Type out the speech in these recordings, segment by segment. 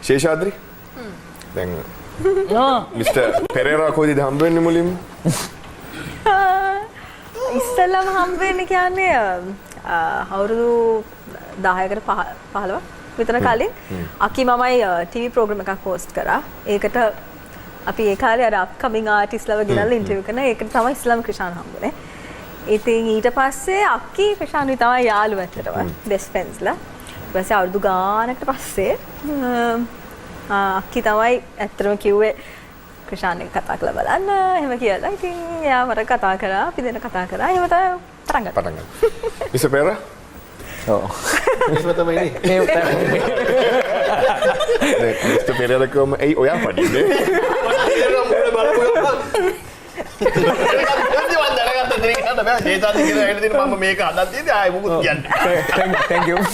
ශේෂාද්‍රි දැන් මිස්ටර් පෙරේරා කොයිද හම්බ වෙන්නේ මුලින්ම? ඉස්සෙල්ලාම හම්බ වෙන්නේ කියන්නේ අවුරුදු 10කට 15ක් විතර කලින් අකි මමයි ටීවී ප්‍රෝග්‍රෑම් එකක් හෝස්ට් කරා. ඒකට අපි ඒ කාලේ අර අප්කමින් ආටිස්ට්ලව ගෙනල්ලා ඉන්ටර්වියු කරන ඒකට තමයි ඉස්ලාම් ක්‍රිෂාන් හම්බුනේ. ඉතින් ඊට පස්සේ අක්කි ක්‍රිෂාන්වි තමයි යාළුවා ඇත්තටම බෙස්ට් ෆ්‍රෙන්ඩ්ස්ලා. ඊට පස්සේ අවුරුදු ගානකට පස්සේ අක්කි තමයි ඇත්තටම කිව්වේ ක්‍රිෂාන් එක්ක කතා කරලා බලන්න එහෙම කියලා. ඉතින් එයා මට කතා කරා අපි දෙන්න කතා කරා. එහෙම තමයි පටන් ගත්තා. මිස්ටර් පෙරේරා ඔව් මිස්ටර් තමයි නේ. මිස්ටර් පෙරේරා කොම ඒ ඔයා පඩින්නේ.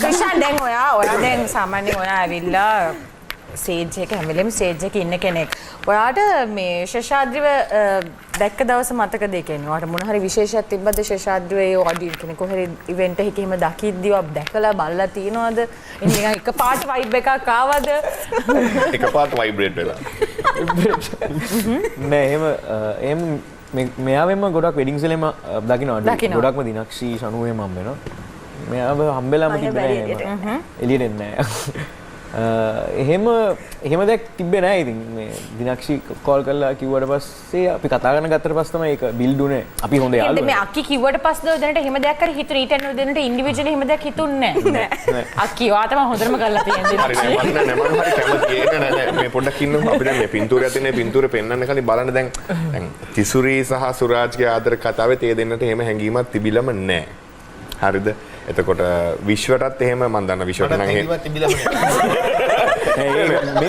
ක්‍රිෂාන් දැන් ඔයා දැන් සාමාන්‍යයෙන් ඔයා ඇවිල්ලා ස්ටේජ් එක හැමලෙම ස්ටේජ් එකේ ඉන්න කෙනෙක්. ඔයාට මේ ශේෂාද්‍රිව දැක්ක දවස මතකද ඒ කියන්නේ? ඔයාට මොන හරි විශේෂයක් තිබ්බද ශේෂාද්‍රිවේ ඔඩියන් කෙනෙක් කොහරි ඉවෙන්ට් එකක එහෙම දකිද්දිව දැකලා බලලා තියනවද? නිකන් එකපාරට වයිබ් එකක් ආවද? එකපාරට වයිබ්‍රේට් වෙලා. නෑ එහෙම මෙයාවෙම ගොඩක් වෙඩින් සෙලෙම දකින්නවා. ගොඩක්ම දිනක්ෂී ශනුවේ මම වෙනවා. මෙයාව හම්බෙලාම තිබ්බේ නෑ. එළියට එන්නේ නෑ. එහෙම දැක් තිබ්බේ නෑ. ඉතින් මේ දිනක්ෂි කෝල් කරලා කිව්වට පස්සේ අපි කතා කරන ගත්තට පස්සේ තමයි ඒක බිල්ඩ් උනේ. අපි හොඳ යාළුවෝ. මේ අක්කි කිව්වට පස්සේ දැනට එහෙම දෙයක් හරි හිතුනේ ඊට යන දෙන්නට ඉන්ඩිවිජුවලි එහෙම දෙයක් හිතුන්නේ නෑ. අක්කි ඔයා තමයි හොඳටම කරලා තියෙන්නේ. හරි නෑ මම හරි කැමතියි. නෑ මේ පොඩ්ඩක් ඉන්නකෝ. අපි දැන් මේ පින්තූරය අතින් මේ පින්තූරේ පෙන්වන්න කලින් බලන්න දැන් තිසුරි සහ සුරාජ්ගේ ආදර කතාවේ තේ දෙන්නට එහෙම හැංගීමක් තිබිලම නෑ. හරිද? එතකොට විශ්වටත් එහෙම මම දන්න විශ්වට නම්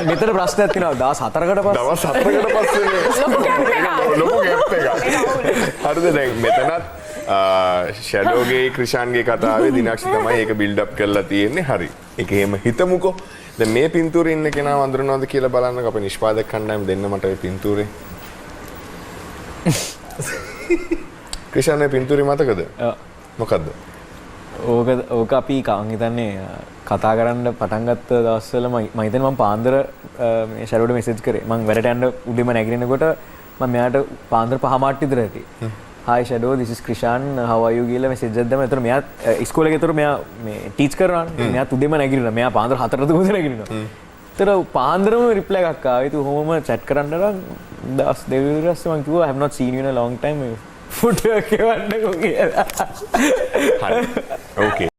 මෙතන ප්‍රශ්නයක් තියෙනවා. දවස් 4කට පස්සේ ලොකු ගැප් එකක්. හරිද? දැන් මෙතනත් ෂැඩෝගේ ක්‍රිෂාන්ගේ කතාවේ දිනක්ෂි තමයි ඒක බිල්ඩ් අප් කරලා තියෙන්නේ. හරි. ඒක එහෙම හිතමුකෝ. දැන් මේ පින්තූරේ ඉන්න කෙනා වඳුරනවද කියලා බලන්නකෝ. අපේ නිෂ්පාදක කණ්ඩායම දෙන්න මට මේ පින්තූරේ. ක්‍රිෂාන්ගේ පින්තූරේ මතකද? මොකද්ද? ඕක අපි කවන් හිතන්නේ කතා කරන්න පටන් ගත්ත දවස්වල මම හිතන්නේ මම පාන්දර මේ ෂැඩෝට මෙසේජ් කරේ. මම වැඩට යන්න උදේම නැගිටිනකොට මම මෙයාට පාන්දර 5 මාට විතර ඇති. Hi Shadow, this is Krishan. How are you කියලා මෙසේජ් එකක් දැම්මා. ඒතර මෙයා ඉස්කෝලේ ගෙතර මෙයා මේ ටීච් කරනවා. මෙයා උදේම නැගිටිනවා. මෙයා පාන්දර 4ට උදේ නැගිටිනවා. ඒතර පාන්දරම රිප්ලයි එකක් ආවා. ඉතින් කොහොමම chat කරන්න නම් දවස් දෙක විතර පස්සේ මම කිව්වා I have not seen you in a long time. Photo එකක් එවන්නකෝ කියලා. හරි. Okay.